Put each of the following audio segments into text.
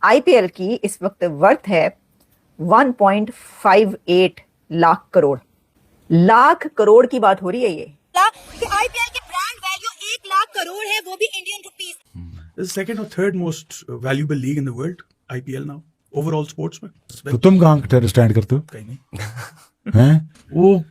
IPL की इस वक्त वर्थ है 1.58 लाख करोड़। लाख करोड़ की बात हो रही है ये कि आईपीएल की ब्रांड वैल्यू 1 लाख करोड़ है, वो भी Indian rupees. The second or third most valuable league in the world, IPL now, overall sports में। तो तुम कहाँ स्टैंड करते हो? कहीं नहीं। हैं? वो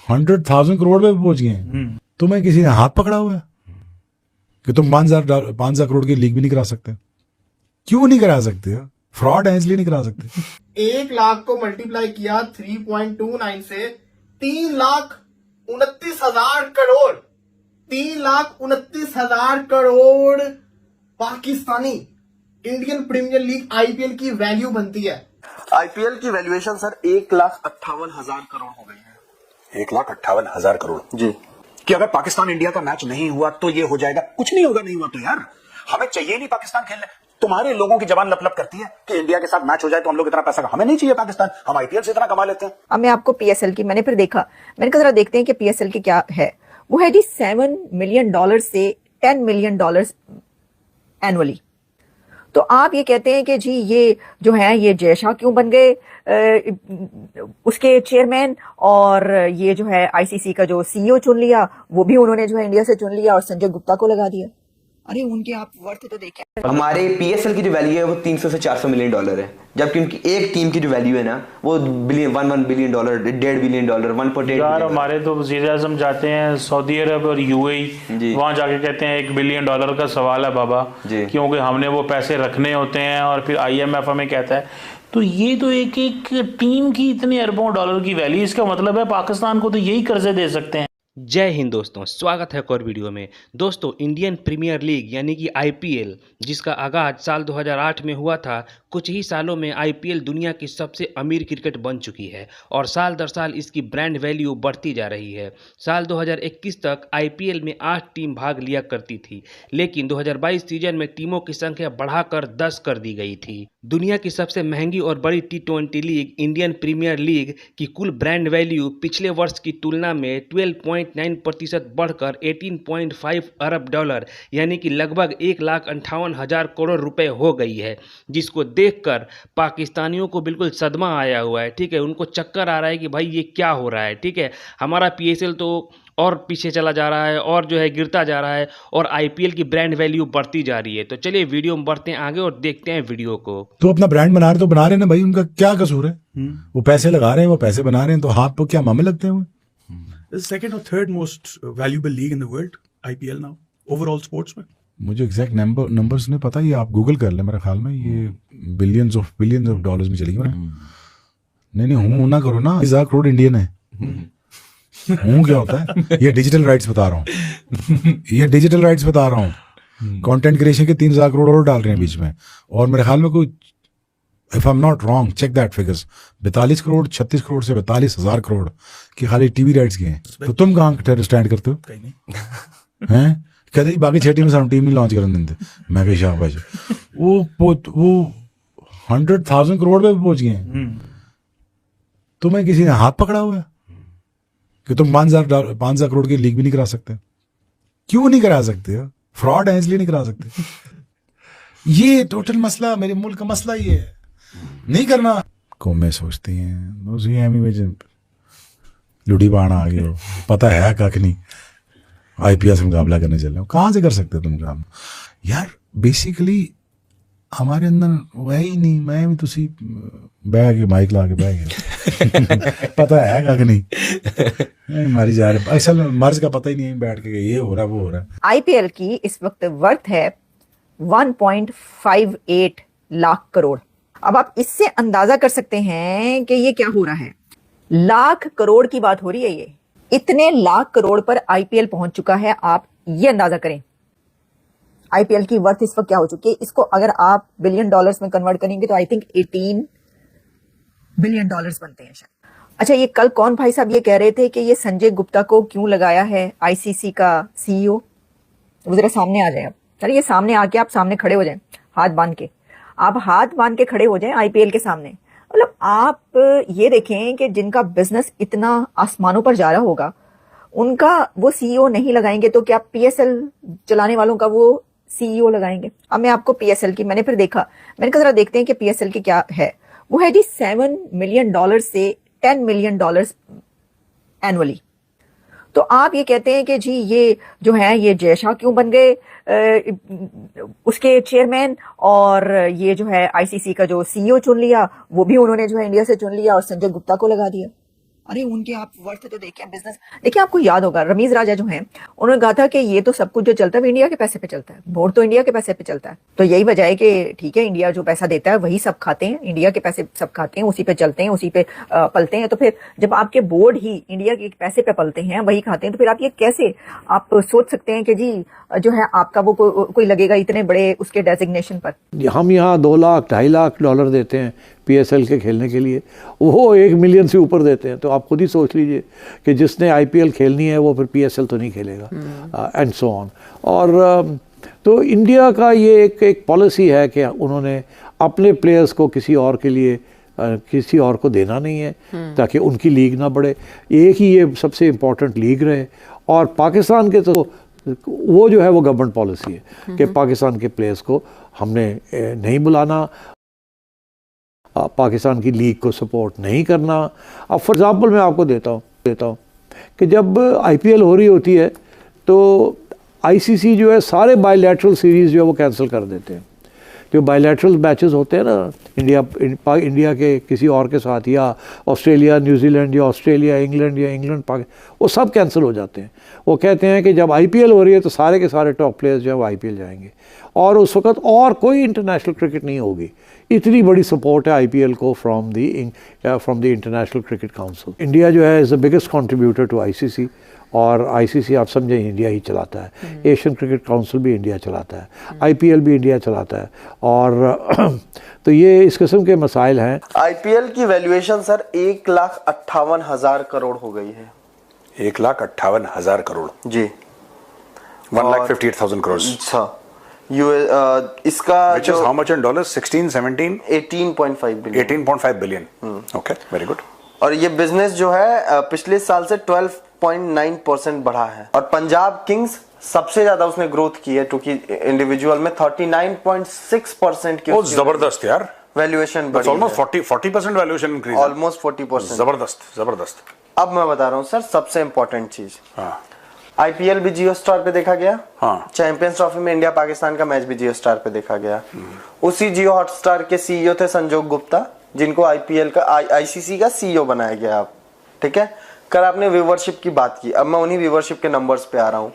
100,000 करोड़ पे पहुंच गए हैं। तुम्हें किसी ने हाथ पकड़ा हुआ है कि तुम 5,000 करोड़ की लीग भी नहीं करा सकते? क्यों नहीं करा सकते? फ्रॉड है इसलिए नहीं करा सकते। 1 लाख को मल्टीप्लाई किया 3.29 से 3,29,000 crore. 3,29,000 crore Pakistani Indian Premier League IPL की वैल्यू बनती है। आईपीएल की वैल्यूएशन सर 1,58,000 करोड़ हो गई है। 1,58,000 करोड़ जी। कि अगर पाकिस्तान इंडिया का मैच नहीं हुआ तो ये हो जाएगा। कुछ नहीं होगा, नहीं हुआ तो यार हमें चाहिए नहीं पाकिस्तान खेलने। तुम्हारे लोगों की जबान लप करती है कि इंडिया के साथ मैच हो जाए तो हम लोग इतना पैसा, हमें नहीं चाहिए पाकिस्तान, हम आईपीएल से इतना कमा लेते हैं। अब मैं आपको पीएसएल की मैंने फिर देखा, मैंने कहा जरा देखते हैं कि पीएसएल की क्या है। वो है जी $7 मिलियन से $10 मिलियन एनुअली। तो आप ये कहते हैं कि जी ये जो है ये जय शाह क्यों बन गए उसके चेयरमैन, और ये जो है आईसीसी का जो सीईओ चुन लिया वो भी उन्होंने जो है इंडिया से चुन लिया और संजय गुप्ता को लगा दिया। अरे उनके आप वर्थ तो देखें। हमारे पीएसएल की जो वैल्यू है वो 300 से 400 मिलियन डॉलर है, जबकि उनकी एक टीम की जो वैल्यू है ना वो $1 बिलियन, $1 बिलियन, $1.5 बिलियन, 1.8 यार हमारे तो वज़ीर आज़म जाते हैं सऊदी अरब और यूएई, वहाँ जाके कहते हैं $1 बिलियन का सवाल है बाबा, क्योंकि हमने वो पैसे रखने होते हैं और फिर आईएमएफ हमें कहता है। तो ये तो एक टीम की इतने अरबों डॉलर की वैल्यू, इसका मतलब है पाकिस्तान को तो यही कर्जे दे सकते हैं। जय हिंद दोस्तों, स्वागत है एक और वीडियो में। दोस्तों, इंडियन प्रीमियर लीग यानी कि आईपीएल, जिसका आगाज साल 2008 में हुआ था, कुछ ही सालों में आईपीएल दुनिया की सबसे अमीर क्रिकेट बन चुकी है और साल दर साल इसकी ब्रांड वैल्यू बढ़ती जा रही है। साल 2021 तक आईपीएल में 8 टीम भाग लिया करती थी, लेकिन 2022 सीजन में टीमों की संख्या बढ़ाकर 10 कर दी गई थी। दुनिया की सबसे महंगी और बड़ी T20 league Indian Premier league की कुल ब्रांड वैल्यू पिछले वर्ष की तुलना में 12.9% बढ़कर 18.5 अरब डॉलर यानी कि लगभग 1,58,000 करोड़ रुपए हो गई है, जिसको देखकर पाकिस्तानियों को बिल्कुल सदमा आया हुआ है। ठीक है, उनको चक्कर आ रहा है कि भाई ये क्या हो रहा है। ठीक है, हमारा पीएसएल तो और पीछे चला जा रहा है और जो है गिरता जा रहा है और आईपीएल की ब्रांड वैल्यू बढ़ती जा रही है। तो चलिए वीडियो में बढ़ते हैं आगे और देखते हैं वीडियो को। तो अपना ब्रांड बना रहे तो बना रहे ना भाई, उनका क्या कसूर है? वो पैसे लगा रहे हैं, वो पैसे बना रहे हैं, तो हाथ तो क्या मामे लगते हैं? The second or third most valuable league in the world, IPL now, overall sports में। मुझे एग्जैक्ट नंबर्स नहीं पता, ये आप गूगल कर ले, मेरे ख्याल में ये बिलियंस ऑफ डॉलर्स में चलेगी ना। नहीं हूँ ना करो ना, 1,000 करोड़ इंडियन है। हूँ क्या होता है? ये डिजिटल राइट्स बता रहा हूँ। ये डिजिटल राइट्स बता रहा हूँ। कंटेंट क्रिएशन के 3,000 करोड़ और डाल रहे हैं बीच में, और मेरे ख्याल में कोई, if I am not wrong, check that figures, 42 crore 36 crore से 42,000 करोड़ की खाली टीवी राइट्स के हैं। तो तुम कहाँ स्टैंड करते हो? कहीं नहीं। हैं? कहते बाकी 6 टीम सानू टीम नहीं लॉन्च करने देते। मैं कही शाबाश। वो 100,000 करोड़ पे पहुंच गए हैं। तुम्हें किसी ने हाथ पकड़ा हुआ है कि तुम 5,000 करोड़ की लीग भी नहीं करा सकते? क्यों नहीं करा सकते? फ्रॉड है इसलिए नहीं करा सकते। ये टोटल मसला, मेरे मुल्क का मसला ये है, नहीं करना। कौमें सोचती हैं लुड़ी बाण आ गए हो, पता है कख नहीं, आईपीएल से मुकाबला करने चल रहे हो। कहाँ से कर सकते हो तुम काम? यार बेसिकली हमारे अंदर वही नहीं, मैं भी तुसी बह के माइक ला के बह गया। पता है कख नहीं, मारी जा रहे, असल मर्ज का पता ही नहीं, बैठ के ये हो रहा वो हो रहा। आईपीएल की इस वक्त वर्थ है 1.58 लाख करोड़। अब आप इससे अंदाजा कर सकते हैं कि ये क्या हो रहा है। लाख करोड़ की बात हो रही है ये, इतने लाख करोड़ पर आईपीएल पहुंच चुका है। आप ये अंदाजा करें आईपीएल की वर्थ इस वक्त क्या हो चुकी है। इसको अगर आप बिलियन डॉलर्स में कन्वर्ट करेंगे तो आई थिंक 18 बिलियन डॉलर्स बनते हैं शायद। अच्छा, ये कल कौन भाई साहब ये कह रहे थे कि ये संजय गुप्ता को क्यों लगाया है आईसीसी का सीईओ? वो जरा सामने आ जाए। चलिए ये सामने आके आप सामने खड़े हो जाएं, हाथ बांध के। आप हाथ बांध के खड़े हो जाएं आईपीएल के सामने। मतलब आप ये देखें कि जिनका बिजनेस इतना आसमानों पर जा रहा होगा, उनका वो सीईओ नहीं लगाएंगे तो क्या पीएसएल चलाने वालों का वो सीईओ लगाएंगे। अब मैं आपको पीएसएल की, मैंने फिर देखा, मैंने कहा जरा देखते हैं कि पीएसएल की क्या है। वो है जी $7 मिलियन से $10 मिलियन एनुअली। तो आप ये कहते हैं कि जी ये जो है ये जयशाह क्यों बन गए उसके चेयरमैन, और ये जो है आईसीसी का जो सीईओ चुन लिया वो भी उन्होंने जो है इंडिया से चुन लिया और संजय गुप्ता को लगा दिया। अरे उनके आप वर्थ तो देखिए, बिजनेस देखिए। आपको याद होगा रमीज राजा जो हैं उन्होंने कहा था कि ये तो सब कुछ जो चलता है वो इंडिया के पैसे पे चलता है, बोर्ड तो इंडिया के पैसे पे चलता है। तो यही वजह है कि ठीक है इंडिया जो पैसा देता है वही सब खाते हैं, इंडिया के पैसे सब खाते हैं, उसी पे चलते हैं, उसी पे पलते हैं। तो फिर जब आपके बोर्ड ही इंडिया के पैसे पे पलते हैं, वही खाते हैं, तो फिर आप ये कैसे आप सोच सकते हैं कि जी जो है आपका वो कोई लगेगा इतने बड़े उसके डेजिग्नेशन पर। हम यहाँ 2 लाख $2.5 लाख देते हैं पीएसएल के खेलने के लिए, वो 1 मिलियन से ऊपर देते हैं। तो आप खुद ही सोच लीजिए कि जिसने आईपीएल खेलनी है वो फिर पीएसएल तो नहीं खेलेगा एंड सो ऑन। और तो इंडिया का ये एक पॉलिसी है कि उन्होंने अपने प्लेयर्स को किसी और के लिए किसी और को देना नहीं है ताकि उनकी लीग ना बढ़े, एक ही ये सबसे इम्पोर्टेंट लीग रहे। और पाकिस्तान के तो वो जो है वो गवर्नमेंट पॉलिसी है कि पाकिस्तान के प्लेयर्स को हमने नहीं बुलाना, पाकिस्तान की लीग को सपोर्ट नहीं करना। अब फॉर एग्ज़ाम्पल मैं आपको देता हूँ कि जब आईपीएल हो रही होती है तो आईसीसी जो है सारे बायलैटरल सीरीज़ जो है वो कैंसिल कर देते हैं। जो बायलैटरल मैचेस होते हैं ना इंडिया के किसी और के साथ, या ऑस्ट्रेलिया न्यूजीलैंड, या ऑस्ट्रेलिया इंग्लैंड, या इंग्लैंड पाकिस्तान, वो सब कैंसिल हो जाते हैं। वो कहते हैं कि जब आईपीएल हो रही है तो सारे के सारे टॉप प्लेयर्स जो है वो आईपीएल जाएंगे, और उस वक्त और कोई इंटरनेशनल क्रिकेट नहीं होगी। इतनी बड़ी सपोर्ट है आईपीएल को from the international cricket council. India जो है is the biggest contributor to ICC, और आईसीसी आप समझें इंडिया ही चलाता है, एशियन क्रिकेट काउंसिल भी इंडिया चलाता है, आईपीएल भी इंडिया चलाता है। और तो ये इस किस्म के मसाइल हैं। आईपीएल की वैल्यूएशन सर 1,58,000 करोड़ हो गई है। 1,58,000 करोड़ जी, 1,58,000 करोड़। अच्छा, इसका which is how much in dollars? 16, 17? 18.5 billion. 18.5 billion. Okay, very good. और ये बिजनेस जो है पिछले साल से 12.9% बढ़ा है। और पंजाब किंग्स सबसे ज्यादा उसने ग्रोथ की है, क्योंकि इंडिविजुअल में 39.6% की जबरदस्त यार वैल्यूएशन बढ़ी है। Almost 40% valuation increase, almost 40%। जबरदस्त। अब मैं बता रहा हूँ सर सबसे इंपॉर्टेंट चीज, आईपीएल भी जियो स्टार पे देखा गया, चैंपियंस ट्रॉफी में इंडिया पाकिस्तान का मैच भी जियो स्टार पे देखा गया। उसी जियो हॉटस्टार के सीईओ थे संजोग गुप्ता, जिनको आईपीएल का आईसीसी का सीईओ बनाया गया। आप ठीक है, कल आपने व्यूवरशिप की बात की, अब मैं उन्हीं व्यूवरशिप के नंबर्स पे आ रहा हूं।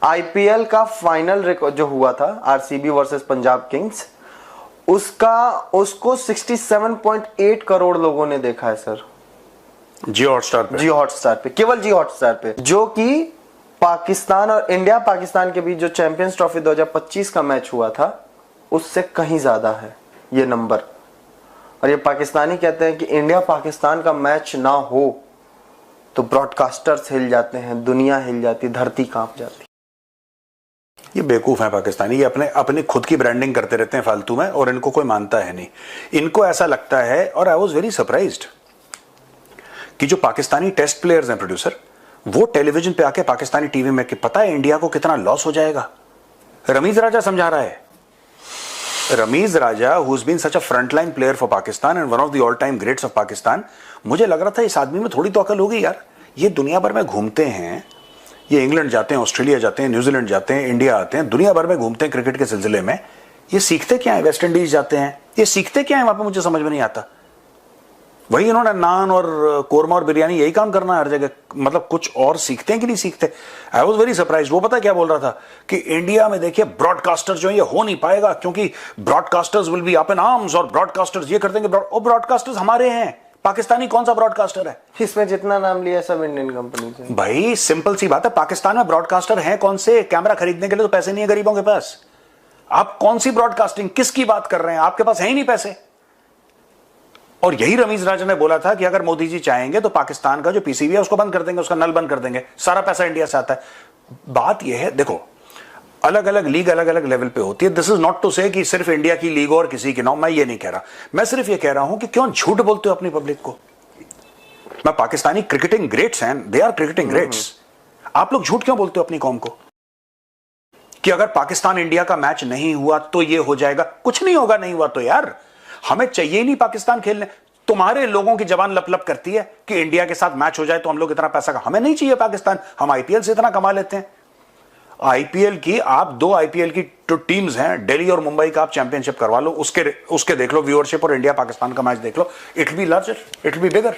आईपीएल का फाइनल रिकॉर्ड जो हुआ था आरसीबी वर्सेस पंजाब किंग्स, उसको 67.8 करोड़ लोगों ने देखा है सर, जियो हॉटस्टार पे, केवल जियो हॉटस्टार पे, जो कि पाकिस्तान और इंडिया पाकिस्तान के बीच जो चैंपियंस ट्रॉफी 2025 का मैच हुआ था उससे कहीं ज्यादा है ये नंबर। और ये पाकिस्तानी कहते हैं कि इंडिया पाकिस्तान का मैच ना हो तो ब्रॉडकास्टर्स हिल जाते हैं, दुनिया हिल जाती, धरती कांप जाती। ये बेवकूफ है पाकिस्तानी, ये अपने खुद की ब्रांडिंग करते रहते हैं फालतू में, और इनको कोई मानता है नहीं। इनको ऐसा लगता है, और आई वाज वेरी सरप्राइज्ड कि जो पाकिस्तानी टेस्ट प्लेयर्स हैं प्रोड्यूसर, वो टेलीविजन पे आके पाकिस्तानी टीवी में, कि पता है इंडिया को कितना लॉस हो जाएगा। रमीज राजा समझा रहा है, Ramiz Raja who has been such a frontline player for Pakistan and one of the all time greats of Pakistan. मुझे लग रहा था इस आदमी में थोड़ी तो अकल होगी यार, ये दुनिया भर में घूमते हैं, ये इंग्लैंड जाते हैं, ऑस्ट्रेलिया जाते हैं, न्यूजीलैंड जाते हैं, इंडिया आते हैं, दुनिया भर में घूमते हैं क्रिकेट के सिलसिले में। ये सीखते क्या है? वेस्ट इंडीज जाते हैं, ये सीखते क्या है वहां पर? मुझे समझ में नहीं आता। वही इन्होंने नान और कोरमा और बिरयानी यही काम करना है हर जगह, मतलब कुछ और सीखते हैं कि नहीं सीखते? I was very surprise. वो पता क्या बोल रहा था कि इंडिया में देखिए ब्रॉडकास्टर जो है ये हो नहीं पाएगा, क्योंकि broadcasters will be up in arms, और ब्रॉडकास्टर्स ये कर देंगे। और ब्रॉडकास्टर्स हमारे हैं, पाकिस्तानी कौन सा ब्रॉडकास्टर है? इसमें जितना नाम लिया सब इंडियन कंपनी है भाई। सिंपल सी बात है, पाकिस्तान में ब्रॉडकास्टर हैं कौन से? कैमरा खरीदने के लिए तो पैसे नहीं है गरीबों के पास। आप कौन सी ब्रॉडकास्टिंग, किसकी बात कर रहे हैं? आपके पास है ही नहीं पैसे। और यही रमीज राजा ने बोला था कि अगर मोदी जी चाहेंगे तो पाकिस्तान का जो पीसीबी है उसको बंद कर देंगे, उसका नल बंद कर देंगे, सारा पैसा इंडिया से आता है। बात यह है, देखो अलग अलग लीग अलग अलग लेवल पे होती है। दिस इज नॉट टू से कि सिर्फ इंडिया की लीग और किसी की ना, मैं ये नहीं कह रहा। मैं सिर्फ ये कह रहा हूं कि क्यों झूठ बोलते हो अपनी पब्लिक को। मैं पाकिस्तानी क्रिकेटिंग ग्रेट्स हैं, दे आर क्रिकेटिंग ग्रेट्स, आप लोग झूठ क्यों बोलते हो अपनी कौम को? कि अगर पाकिस्तान इंडिया का मैच नहीं हुआ तो ये हो जाएगा, कुछ नहीं होगा नहीं हुआ तो यार। हमें चाहिए ही नहीं पाकिस्तान खेलने। तुम्हारे लोगों की जबान लप लप करती है कि इंडिया के साथ मैच हो जाए तो हम लोग इतना पैसा, हमें नहीं चाहिए पाकिस्तान, हम आईपीएल से इतना कमा लेते हैं। आईपीएल की आप 2 आईपीएल की टीम्स हैं, दिल्ली और मुंबई का आप चैंपियनशिप करवा लो, उसके देख लो व्यूअरशिप और इंडिया पाकिस्तान का मैच देख लो, it will be larger, it will be bigger.